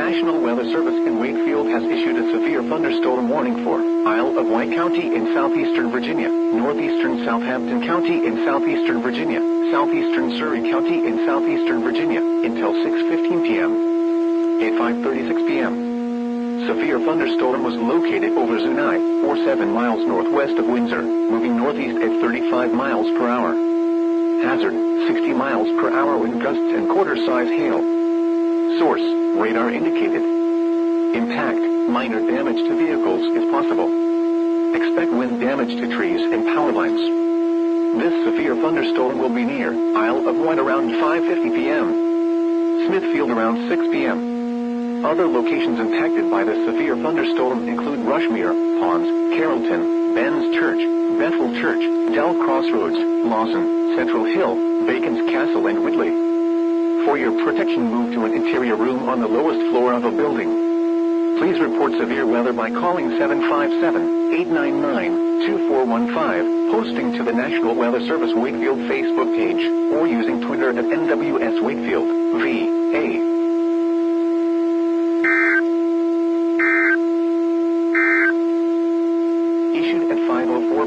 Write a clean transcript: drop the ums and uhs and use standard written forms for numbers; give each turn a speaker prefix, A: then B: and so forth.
A: National Weather Service in Wakefield has issued a severe thunderstorm warning for Isle of Wight County in southeastern Virginia, northeastern Southampton County in southeastern Virginia, southeastern Surrey County in southeastern Virginia, until 6:15 p.m. At 5:36 p.m. Severe thunderstorm was located over Zunai, or 7 miles northwest of Windsor, moving northeast at 35 miles per hour. Hazard, 60 miles per hour wind gusts and quarter-size hail. Source, radar indicated. Impact, minor damage to vehicles is possible. Expect wind damage to trees and power lines. This severe thunderstorm will be near Isle of Wight around 5:50 p.m. Smithfield around 6 p.m. Other locations impacted by the severe thunderstorm include Rushmere, Ponds, Carrollton, Ben's Church, Bethel Church, Dell Crossroads, Lawson, Central Hill, Bacon's Castle and Whitley. For your protection, move to an interior room on the lowest floor of a building. Please report severe weather by calling 757-899-2415, posting to the National Weather Service Wakefield Facebook page, or using Twitter at NWS Wakefield, VA.